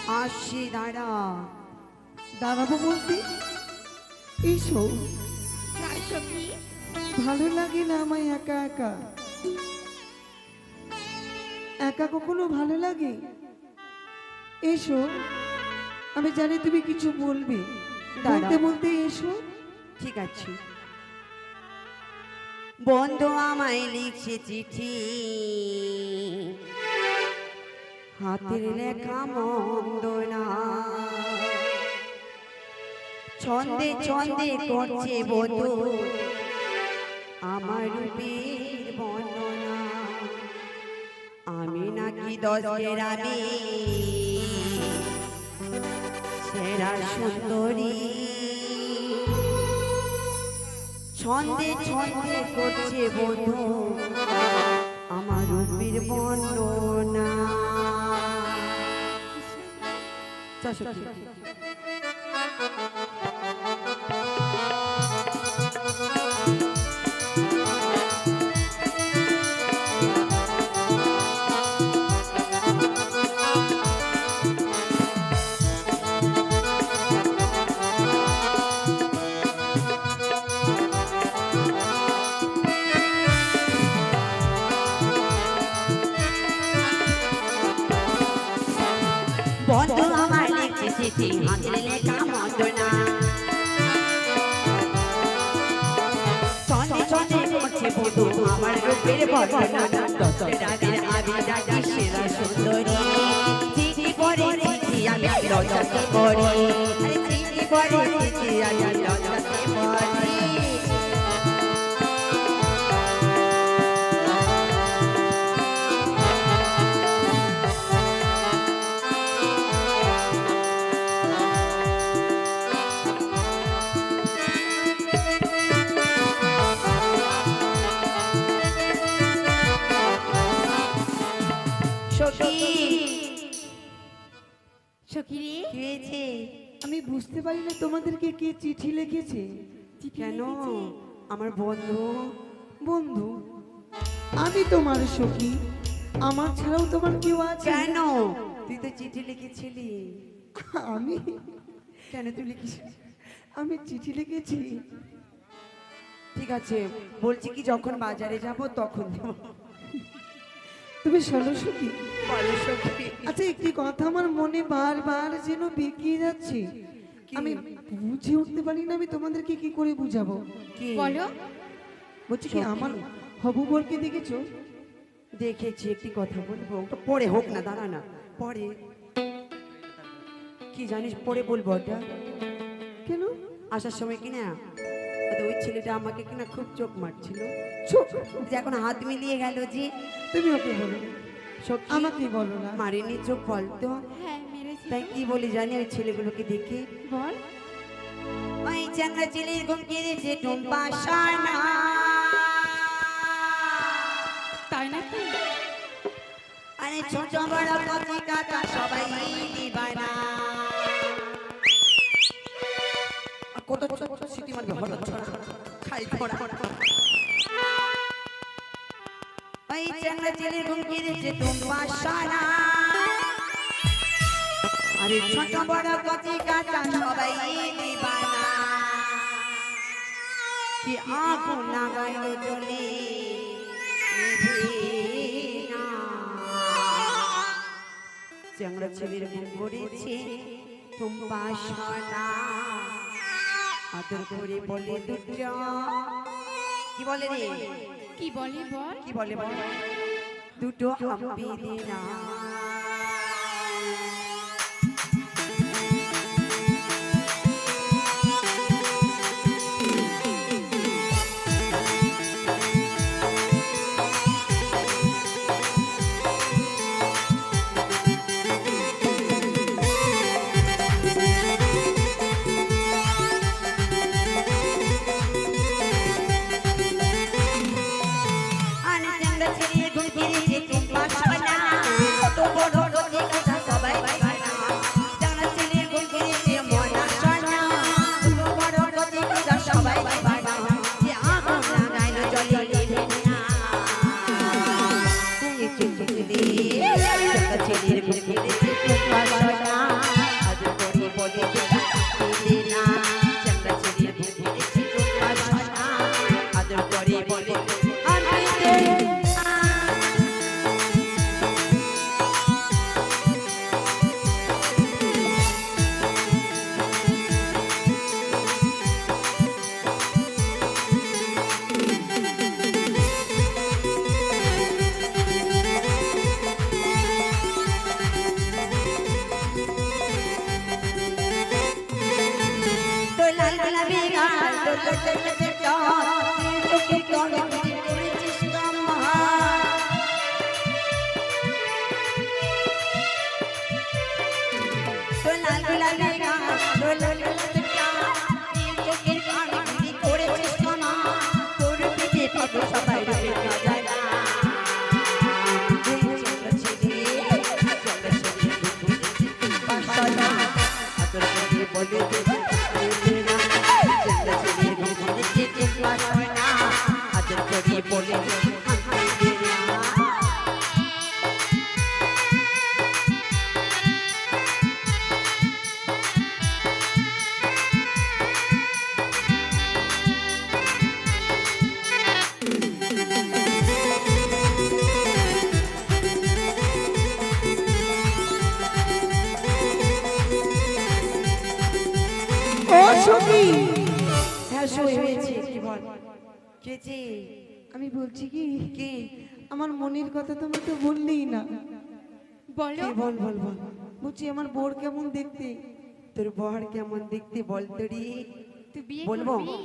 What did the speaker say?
আসছি দাঁড়া। দাঁড়াবো বলতে এসো। ভালো লাগে না আমায় একা একা। একা কখনো ভালো লাগে? এসো, আমি জানি তুমি কিছু বলবে, বলতে বলতে এসো। ঠিক আছে। বন্ধু আমায় লিখছে চিঠি, হাতের লেখা মন্দ না, ছন্দে ছন্দে করছে বন্ধু আমার রূপের বর্ণনা। আমি নাকি দশের আমি সেরা সুন্দরী, ছন্দে ছন্দে করছে বন্ধু আমার রূপের বর্ণনা। বন্ধু আমার লিখছে চিঠি, হাতের লেখা মন্দ না, ছন্দে ছন্দে করছে বন্ধু আমার রূপের বর্ণনা। দশের আগের আমি ডাকি সেরা সুন্দরী, চিঠি পড়ে চিঠি আমি লজ্জাতে পড়ি, চিঠি পড়ে চিঠি আমি লজ্জাতে পড়ি। আমি বুঝতে পারি না তোমাদেরকে কে চিঠি লিখেছে। কেন? আমার বন্ধু। বন্ধু? আমি তোমার সখী, আমার ছাড়াও তোমার কেউ আছে? কেন? তুই তো চিঠি লিখেছিলি। আমি? কেন তুই লিখেছিলি? আমি চিঠি লিখেছি। ঠিক আছে, বলছি কি যখন বাজারে যাব তখন দেব। তুমি শোনো সখী। বলো সখী। আচ্ছা, একটি কথা আমার মনে বারবার যেন বেঁকিয়ে যাচ্ছে, আমি বুঝে উঠতে পারি না আমি তোমাদেরকে কি করে বুঝাবো। কি বলো? বলছি কি আমার হবু বরকে দেখেছো? দেখেছি, একটি কথা বলবো, ওটা পরে হোক না, দাঁড়া না, পরে। কি জানিস পরে বলবো ওটা। কেন? আসার সময় কিনা ওই ছেলেটা আমাকে কিনা খুব চোখ মারছিল। চোখ? যে এখন হাত মিলিয়ে গেল যে। তুমি ওকে বলো, আমাকে বলো না। মারিনি চোখ বলতো। হ্যাঁ মেরেছি। তাই কি বলি জানি ওই ছেলেগুলোকে দেখে? বল। ওই চ্যাংড়া ছেলের ঘুম কেড়েছে টুম্পা সানা। তাই নাকি? আরে ছোট বড় কচি কাকা সবাই দিবানা। কত ছোট ছোট সিটি মারবে হঠাৎ খাই খোড়া। ওই চ্যাংড়া ছেলের ঘুম কেড়েছে টুম্পা সানা। আরে ছোট বড় কচি কাকা সবাই দিবানা। কি আগুন লাগাইলো জ্বলে চ্যাংড়া ছেলের ঘুম করেছে টুম্পা সানা। আদর করে বলে দুটো, কি বলে রে? কি বলে বল? কি বলে বল? দুটো হাম্পি দিনা। লাল গোলাপি গাল তোর চোখে চোখে চোখে চোখে করেছিস কামাল তোর লাল গোলাপি গাল তোর চোখে চোখে চোখে করেছিস কামাল তোর পিঠে পাবো সবাই রবে যায় না বলে আদর করি বলে ও সখী, হ্যাঁ সই হয়েছে কি বল কেজি আমি বলছি কি কি আমার মনের কথা তুমি তো বললেই না। বলো কি বল বল বল বলছি আমার বোর কেমন দেখতে। তোর বর কেমন দেখতে বল তোরি তুই বিয়ে বলবো করবি